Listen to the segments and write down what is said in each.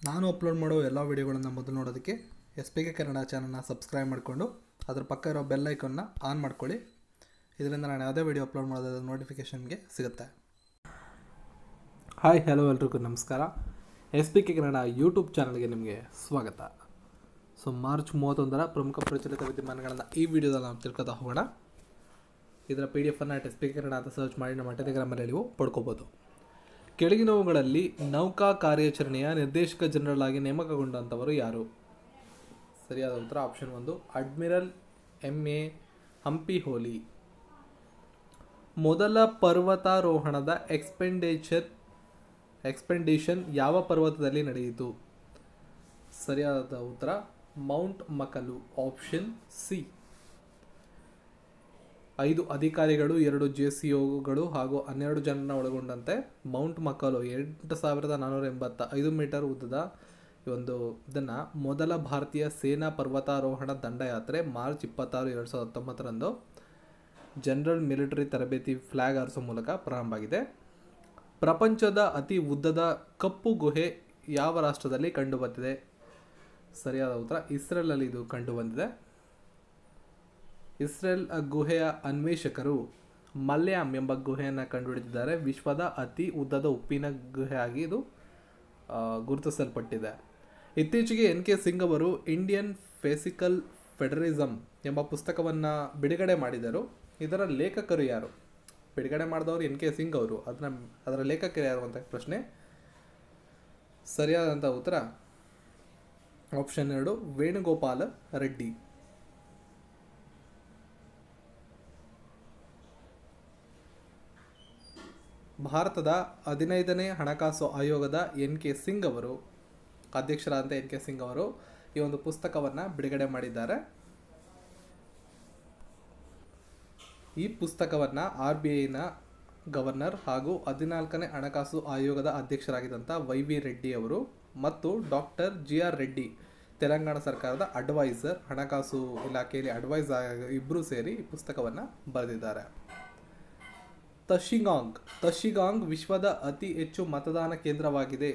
ನಾನು ಅಪ್ಲೋಡ್ ಮಾಡೋ ಎಲ್ಲ ವೀಡಿಯೋಗಳನ್ನು ಮೊದಲು ನೋಡೋದಕ್ಕೆ SPK ಕನ್ನಡ ಚಾನಲ್ನ ಸಬ್ಸ್ಕ್ರೈಬ್ ಮಾಡಿಕೊಂಡು ಅದರ ಪಕ್ಕ ಇರೋ ಬೆಲ್ ಐಕನ್ನ ಆನ್ ಮಾಡ್ಕೊಳ್ಳಿ. ಇದರಿಂದ ನಾನು ಯಾವುದೇ ವೀಡಿಯೋ ಅಪ್ಲೋಡ್ ಮಾಡೋದ್ರ ನೋಟಿಫಿಕೇಷನ್ ನಿಮಗೆ ಸಿಗುತ್ತೆ. ಹಾಯ್ ಹಲೋ ಎಲ್ರಿಗೂ ನಮಸ್ಕಾರ. SPK ಕನ್ನಡ ಯೂಟ್ಯೂಬ್ ಚಾನಲ್ಗೆ ನಿಮಗೆ ಸ್ವಾಗತ. ಮಾರ್ಚ್ 31ರ ಪ್ರಮುಖ ಪ್ರಚಲಿತ ವಿದ್ಯಮಾನಗಳನ್ನು ಈ ವಿಡಿಯೋದಲ್ಲಿ ನಾವು ತಿಳ್ಕೊತಾ ಹೋಗೋಣ. ಇದರ PDF ಅನ್ನು SPK ಕನ್ನಡ ಅಂತ ಸರ್ಚ್ ಮಾಡಿ ನಮ್ಮ ಟೆಲಿಗ್ರಾಮಲ್ಲಿ ನೀವು ಪಡ್ಕೋಬೋದು. ಕೆಳಗಿನವುಗಳಲ್ಲಿ ನೌಕಾ ಕಾರ್ಯಾಚರಣೆಯ ನಿರ್ದೇಶಕ ಜನರಲ್ ಆಗಿ ನೇಮಕಗೊಂಡಂಥವರು ಯಾರು? ಸರಿಯಾದ ಉತ್ತರ ಆಪ್ಷನ್ 1 ಅಡ್ಮಿರಲ್ MA ಹಂಪಿಹೋಲಿ. ಮೊದಲ ಪರ್ವತಾರೋಹಣದ ಎಕ್ಸ್ಪೆಂಡಿಷನ್ ಯಾವ ಪರ್ವತದಲ್ಲಿ ನಡೆಯಿತು? ಸರಿಯಾದ ಉತ್ತರ ಮೌಂಟ್ ಮಕಲು, ಆಪ್ಷನ್ C. 5 ಅಧಿಕಾರಿಗಳು, 2 JCOಗಳು ಹಾಗೂ 12 ಜನರನ್ನು ಒಳಗೊಂಡಂತೆ ಮೌಂಟ್ ಮಕಲು 8485 ಮೀಟರ್ ಉದ್ದದ ಇದನ್ನು ಮೊದಲ ಭಾರತೀಯ ಸೇನಾ ಪರ್ವತಾರೋಹಣ ದಂಡಯಾತ್ರೆ ಮಾರ್ಚ್ 26, 2019ರಂದು ಜನರಲ್ ಮಿಲಿಟರಿ ತರಬೇತಿ ಫ್ಲಾಗ್ ಹಾರಿಸೋ ಮೂಲಕ ಪ್ರಾರಂಭ ಆಗಿದೆ. ಪ್ರಪಂಚದ ಅತಿ ಉದ್ದದ ಕಪ್ಪು ಗುಹೆ ಯಾವ ರಾಷ್ಟ್ರದಲ್ಲಿ ಕಂಡುಬಂದಿದೆ? ಸರಿಯಾದ ಉತ್ತರ ಇಸ್ರೇಲಲ್ಲಿ ಇದು ಕಂಡುಬಂದಿದೆ. ಇಸ್ರೇಲ್ ಗುಹೆಯ ಅನ್ವೇಷಕರು ಮಲ್ಯಾಮ್ ಎಂಬ ಗುಹೆಯನ್ನು ಕಂಡುಹಿಡಿದಿದ್ದಾರೆ. ವಿಶ್ವದ ಅತಿ ಉದ್ದದ ಉಪ್ಪಿನ ಗುಹೆಯಾಗಿ ಇದು ಗುರುತಿಸಲ್ಪಟ್ಟಿದೆ. ಇತ್ತೀಚೆಗೆ NK ಸಿಂಗ್ ಅವರು ಇಂಡಿಯನ್ ಫಿಸಿಕಲ್ ಫೆಡರಲಿಸಮ್ ಎಂಬ ಪುಸ್ತಕವನ್ನು ಬಿಡುಗಡೆ ಮಾಡಿದರು. ಇದರ ಲೇಖಕರು ಯಾರು? ಬಿಡುಗಡೆ ಮಾಡಿದವರು NK ಸಿಂಗ್ ಅವರು. ಅದರ ಲೇಖಕರು ಯಾರು ಅಂತ ಪ್ರಶ್ನೆ. ಸರಿಯಾದಂಥ ಉತ್ತರ ಆಪ್ಷನ್ 2 ವೇಣುಗೋಪಾಲ ರೆಡ್ಡಿ. ಭಾರತದ 15ನೇ ಹಣಕಾಸು ಆಯೋಗದ NK ಸಿಂಗ್ ಅವರು, ಅಧ್ಯಕ್ಷರಾದಂಥ NK ಸಿಂಗ್ ಅವರು ಈ ಒಂದು ಪುಸ್ತಕವನ್ನು ಬಿಡುಗಡೆ ಮಾಡಿದ್ದಾರೆ. ಈ ಪುಸ್ತಕವನ್ನು RBIನ ಗವರ್ನರ್ ಹಾಗೂ 14ನೇ ಹಣಕಾಸು ಆಯೋಗದ ಅಧ್ಯಕ್ಷರಾಗಿದ್ದಂಥ YV ರೆಡ್ಡಿ ಅವರು ಮತ್ತು ಡಾಕ್ಟರ್ GR ರೆಡ್ಡಿ, ತೆಲಂಗಾಣ ಸರ್ಕಾರದ ಅಡ್ವೈಸರ್, ಹಣಕಾಸು ಇಲಾಖೆಯಲ್ಲಿ ಅಡ್ವೈಸರ್ ಇಬ್ಬರೂ ಸೇರಿ ಈ ಪುಸ್ತಕವನ್ನು ಬರೆದಿದ್ದಾರೆ. ತಶಿಗಾಂಗ್ ವಿಶ್ವದ ಅತಿ ಹೆಚ್ಚು ಮತದಾನ ಕೇಂದ್ರವಾಗಿದೆ.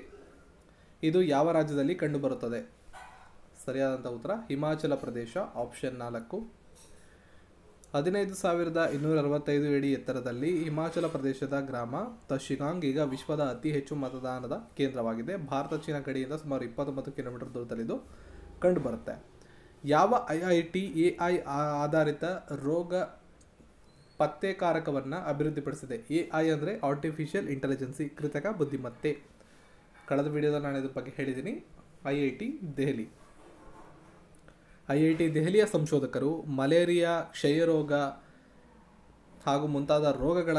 ಇದು ಯಾವ ರಾಜ್ಯದಲ್ಲಿ ಕಂಡುಬರುತ್ತದೆ? ಸರಿಯಾದಂಥ ಉತ್ತರ ಹಿಮಾಚಲ ಪ್ರದೇಶ, ಆಪ್ಷನ್ 4. 15,265 ಅಡಿ ಎತ್ತರದಲ್ಲಿ ಹಿಮಾಚಲ ಪ್ರದೇಶದ ಗ್ರಾಮ ತಶಿಗಾಂಗ್ ಈಗ ವಿಶ್ವದ ಅತಿ ಹೆಚ್ಚು ಮತದಾನದ ಕೇಂದ್ರವಾಗಿದೆ. ಭಾರತ ಚೀನಾ ಗಡಿಯಿಂದ ಸುಮಾರು 29 ಕಿಲೋಮೀಟರ್ ದೂರದಲ್ಲಿದ್ದು ಕಂಡುಬರುತ್ತೆ. ಯಾವ IIT AI ಆಧಾರಿತ ರೋಗ ಪತ್ತೆಕಾರಕವನ್ನು ಅಭಿವೃದ್ಧಿಪಡಿಸಿದೆ? AI ಅಂದರೆ ಆರ್ಟಿಫಿಷಿಯಲ್ ಇಂಟೆಲಿಜೆನ್ಸಿ, ಕೃತಕ ಬುದ್ಧಿಮತ್ತೆ. ಕಳೆದ ವಿಡಿಯೋದಲ್ಲಿ ನಾನು ಇದ್ರ ಬಗ್ಗೆ ಹೇಳಿದ್ದೀನಿ. IIT ದೆಹಲಿಯ ಸಂಶೋಧಕರು ಮಲೇರಿಯಾ, ಕ್ಷಯರೋಗ ಹಾಗೂ ಮುಂತಾದ ರೋಗಗಳ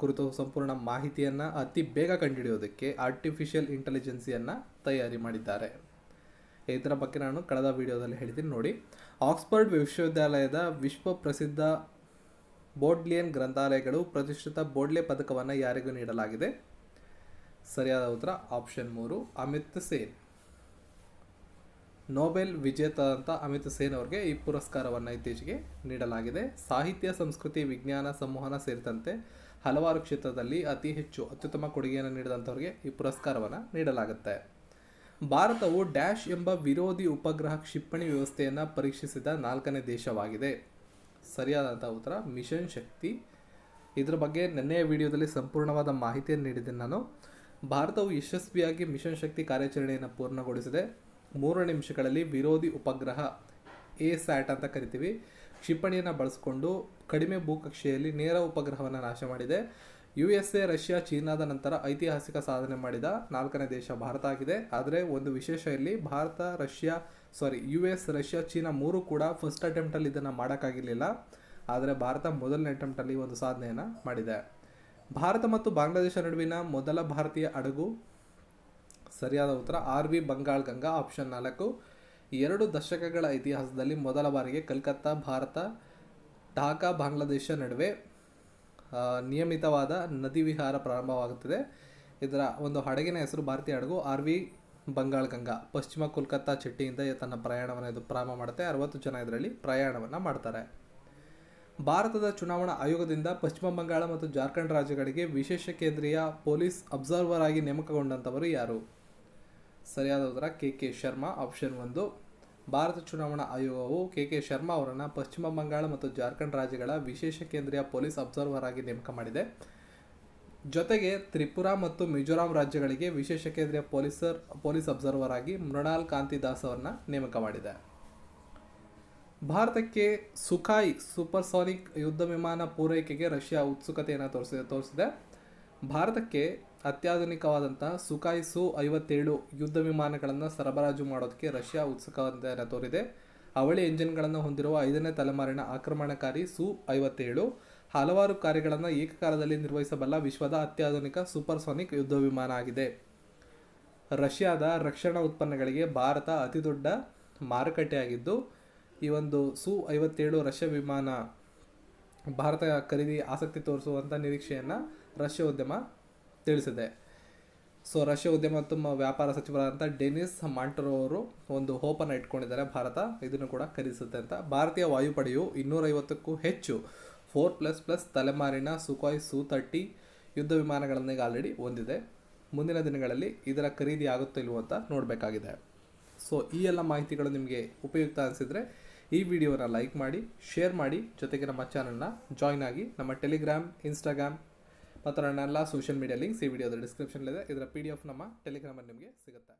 ಕುರಿತು ಸಂಪೂರ್ಣ ಮಾಹಿತಿಯನ್ನು ಅತಿ ಬೇಗ ಕಂಡುಹಿಡಿಯೋದಕ್ಕೆ ಆರ್ಟಿಫಿಷಿಯಲ್ ಇಂಟೆಲಿಜೆನ್ಸಿಯನ್ನು ತಯಾರಿ ಮಾಡಿದ್ದಾರೆ. ಇದರ ಬಗ್ಗೆ ನಾನು ಕಳೆದ ವಿಡಿಯೋದಲ್ಲಿ ಹೇಳಿದ್ದೀನಿ ನೋಡಿ. ಆಕ್ಸ್ಫರ್ಡ್ ವಿಶ್ವವಿದ್ಯಾಲಯದ ವಿಶ್ವ ಪ್ರಸಿದ್ಧ ಬೋಡ್ಲಿಯನ್ ಗ್ರಂಥಾಲಯಗಳು ಪ್ರತಿಷ್ಠಿತ ಬೋಡ್ಲೆ ಪದಕವನ್ನು ಯಾರಿಗೂ ನೀಡಲಾಗಿದೆ? ಸರಿಯಾದ ಉತ್ತರ ಆಪ್ಷನ್ 3 ಅಮಿತ್ ಸೇನ್. ನೊಬೆಲ್ ವಿಜೇತ ಅಮಿತ್ ಸೇನ್ ಅವರಿಗೆ ಈ ಪುರಸ್ಕಾರವನ್ನು ಇತ್ತೀಚೆಗೆ ನೀಡಲಾಗಿದೆ. ಸಾಹಿತ್ಯ, ಸಂಸ್ಕೃತಿ, ವಿಜ್ಞಾನ, ಸಂವಹನ ಸೇರಿದಂತೆ ಹಲವಾರು ಕ್ಷೇತ್ರದಲ್ಲಿ ಅತಿ ಹೆಚ್ಚು ಅತ್ಯುತ್ತಮ ಕೊಡುಗೆಯನ್ನು ನೀಡಿದಂಥವ್ರಿಗೆ ಈ ಪುರಸ್ಕಾರವನ್ನು ನೀಡಲಾಗುತ್ತೆ. ಭಾರತವು ಡ್ಯಾಶ್ ಎಂಬ ವಿರೋಧಿ ಉಪಗ್ರಹ ಕ್ಷಿಪಣಿ ವ್ಯವಸ್ಥೆಯನ್ನು ಪರೀಕ್ಷಿಸಿದ 4ನೇ ದೇಶವಾಗಿದೆ. ಸರಿಯಾದಂಥ ಉತ್ತರ ಮಿಷನ್ ಶಕ್ತಿ. ಇದರ ಬಗ್ಗೆ ನೆನ್ನೆಯ ವಿಡಿಯೋದಲ್ಲಿ ಸಂಪೂರ್ಣವಾದ ಮಾಹಿತಿಯನ್ನು ನೀಡಿದ್ದೇನೆ ನಾನು. ಭಾರತವು ಯಶಸ್ವಿಯಾಗಿ ಮಿಷನ್ ಶಕ್ತಿ ಕಾರ್ಯಾಚರಣೆಯನ್ನು ಪೂರ್ಣಗೊಳಿಸಿದೆ. 3 ನಿಮಿಷಗಳಲ್ಲಿ ವಿರೋಧಿ ಉಪಗ್ರಹ ASAT ಅಂತ ಕರಿತೀವಿ ಕ್ಷಿಪಣಿಯನ್ನು ಬಳಸಿಕೊಂಡು ಕಡಿಮೆ ಭೂಕಕ್ಷೆಯಲ್ಲಿ ನೇರ ಉಪಗ್ರಹವನ್ನು ನಾಶ ಮಾಡಿದೆ. USA, ರಷ್ಯಾ, ಚೀನಾದ ನಂತರ ಐತಿಹಾಸಿಕ ಸಾಧನೆ ಮಾಡಿದ 4ನೇ ದೇಶ ಭಾರತ ಆಗಿದೆ. ಆದರೆ ಒಂದು ವಿಶೇಷ ಇಲ್ಲಿ, US, ರಷ್ಯಾ, ಚೀನಾ 3 ಕೂಡ ಫಸ್ಟ್ ಅಟೆಂಪ್ಟಲ್ಲಿ ಇದನ್ನು ಮಾಡೋಕ್ಕಾಗಿರಲಿಲ್ಲ. ಆದರೆ ಭಾರತ ಮೊದಲನೇ ಅಟೆಂಪ್ಟಲ್ಲಿ ಒಂದು ಸಾಧನೆಯನ್ನು ಮಾಡಿದೆ. ಭಾರತ ಮತ್ತು ಬಾಂಗ್ಲಾದೇಶ ನಡುವಿನ ಮೊದಲ ಭಾರತೀಯ ಹಡಗು? ಸರಿಯಾದ ಉತ್ತರ RV ಬಂಗಾಳ ಗಂಗಾ, ಆಪ್ಷನ್ 4. 2 ದಶಕಗಳ ಇತಿಹಾಸದಲ್ಲಿ ಮೊದಲ ಬಾರಿಗೆ ಕಲ್ಕತ್ತಾ, ಭಾರತ, ಢಾಕಾ, ಬಾಂಗ್ಲಾದೇಶ ನಡುವೆ ನಿಯಮಿತವಾದ ನದಿ ವಿಹಾರ ಪ್ರಾರಂಭವಾಗುತ್ತದೆ. ಇದರ ಒಂದು ಹಡಗಿನ ಹೆಸರು ಭಾರತೀಯ ಹಡಗು RV ಬಂಗಾಳ ಗಂಗಾ. ಪಶ್ಚಿಮ ಕೋಲ್ಕತ್ತಾ ಚೆಟ್ಟಿಯಿಂದ ತನ್ನ ಪ್ರಯಾಣವನ್ನು ಇದು ಪ್ರಾರಂಭ ಮಾಡುತ್ತೆ. 60 ಜನ ಇದರಲ್ಲಿ ಪ್ರಯಾಣವನ್ನು ಮಾಡ್ತಾರೆ. ಭಾರತದ ಚುನಾವಣಾ ಆಯೋಗದಿಂದ ಪಶ್ಚಿಮ ಬಂಗಾಳ ಮತ್ತು ಜಾರ್ಖಂಡ್ ರಾಜ್ಯಗಳಿಗೆ ವಿಶೇಷ ಕೇಂದ್ರೀಯ ಪೊಲೀಸ್ ಅಬ್ಸರ್ವರ್ ಆಗಿ ನೇಮಕಗೊಂಡಂಥವರು ಯಾರು? ಸರಿಯಾದ ಉತ್ತರ ಕೆ ಶರ್ಮಾ, ಆಪ್ಷನ್ 1. ಭಾರತ ಚುನಾವಣಾ ಆಯೋಗವು ಕೆ ಶರ್ಮಾ ಅವರನ್ನು ಪಶ್ಚಿಮ ಬಂಗಾಳ ಮತ್ತು ಜಾರ್ಖಂಡ್ ರಾಜ್ಯಗಳ ವಿಶೇಷ ಕೇಂದ್ರೀಯ ಪೊಲೀಸ್ ಅಬ್ಸರ್ವರ್ ಆಗಿ ನೇಮಕ ಮಾಡಿದೆ. ಜೊತೆಗೆ ತ್ರಿಪುರಾ ಮತ್ತು ಮಿಜೋರಾಂ ರಾಜ್ಯಗಳಿಗೆ ವಿಶೇಷ ಕೇಂದ್ರೀಯ ಪೊಲೀಸ್ ಅಬ್ಸರ್ವರ್ ಆಗಿ ಮೃಣಾಲ್ ಕಾಂತಿ ದಾಸ್ ಅವರನ್ನು ನೇಮಕ ಮಾಡಿದೆ. ಭಾರತಕ್ಕೆ ಸುಖಾಯ್ ಸೂಪರ್ಸಾನಿಕ್ ಯುದ್ಧ ವಿಮಾನ ಪೂರೈಕೆಗೆ ರಷ್ಯಾ ಉತ್ಸುಕತೆಯನ್ನು ತೋರಿಸಿದೆ. ಭಾರತಕ್ಕೆ ಅತ್ಯಾಧುನಿಕವಾದಂತಹ ಸುಖಾಯ್ Su-57 ಯುದ್ಧ ವಿಮಾನಗಳನ್ನು ಸರಬರಾಜು ಮಾಡೋದಕ್ಕೆ ರಷ್ಯಾ ಉತ್ಸುಕತೆಯನ್ನು ತೋರಿದೆ. ಅವಳಿ ಎಂಜಿನ್ಗಳನ್ನು ಹೊಂದಿರುವ 5ನೇ ತಲೆಮಾರಿನ ಆಕ್ರಮಣಕಾರಿ Su-57 ಹಲವಾರು ಕಾರ್ಯಗಳನ್ನು ಏಕಕಾಲದಲ್ಲಿ ನಿರ್ವಹಿಸಬಲ್ಲ ವಿಶ್ವದ ಅತ್ಯಾಧುನಿಕ ಸೂಪರ್ಸಾನಿಕ್ ಯುದ್ಧ ವಿಮಾನ ಆಗಿದೆ. ರಷ್ಯಾದ ರಕ್ಷಣಾ ಉತ್ಪನ್ನಗಳಿಗೆ ಭಾರತ ಅತಿದೊಡ್ಡ ಮಾರುಕಟ್ಟೆಯಾಗಿದ್ದು, ಈ ಒಂದು Su-57 ರಷ್ಯಾ ವಿಮಾನ ಭಾರತ ಖರೀದಿ ಆಸಕ್ತಿ ತೋರಿಸುವಂಥ ನಿರೀಕ್ಷೆಯನ್ನು ರಷ್ಯಾ ಉದ್ಯಮ ತಿಳಿಸಿದೆ. ರಷ್ಯಾ ಉದ್ಯಮ ಮತ್ತು ವ್ಯಾಪಾರ ಸಚಿವರಾದಂಥ ಡೆನಿಸ್ ಮಾಂಟರೋ ಅವರು ಒಂದು ಹೋಪನ್ನು ಇಟ್ಕೊಂಡಿದ್ದಾರೆ, ಭಾರತ ಇದನ್ನು ಕೂಡ ಖರೀದಿಸುತ್ತೆ ಅಂತ. ಭಾರತೀಯ ವಾಯುಪಡೆಯು 250ಕ್ಕೂ ಹೆಚ್ಚು 4++ ತಲೆಮಾರಿನ ಸುಖಾಯ್ Su-30 ಯುದ್ಧ ವಿಮಾನಗಳನ್ನು ಈಗ ಆಲ್ರೆಡಿ ಹೊಂದಿದೆ. ಮುಂದಿನ ದಿನಗಳಲ್ಲಿ ಇದರ ಖರೀದಿ ಆಗುತ್ತೋ ಇಲ್ವೋ ಅಂತ ನೋಡಬೇಕಾಗಿದೆ. ಈ ಎಲ್ಲ ಮಾಹಿತಿಗಳು ನಿಮಗೆ ಉಪಯುಕ್ತ ಅನಿಸಿದರೆ ಈ ವಿಡಿಯೋನ ಲೈಕ್ ಮಾಡಿ, ಶೇರ್ ಮಾಡಿ, ಜೊತೆಗೆ ನಮ್ಮ ಚಾನಲ್ನ ಜಾಯ್ನ್ ಆಗಿ. ನಮ್ಮ ಟೆಲಿಗ್ರಾಮ್, ಇನ್ಸ್ಟಾಗ್ರಾಮ್ ಮತ್ತು ನನ್ನ ಎಲ್ಲ ಸೋಷಿಯಲ್ ಮೀಡಿಯಾ ಲಿಂಕ್ಸ್ ಈ ವಿಡಿಯೋದ ಡಿಸ್ಕ್ರಿಪ್ಷನ್ಲಿದೆ. ಇದರ PDF ನಮ್ಮ ಟೆಲಿಗ್ರಾಮಲ್ಲಿ ನಿಮಗೆ ಸಿಗುತ್ತೆ.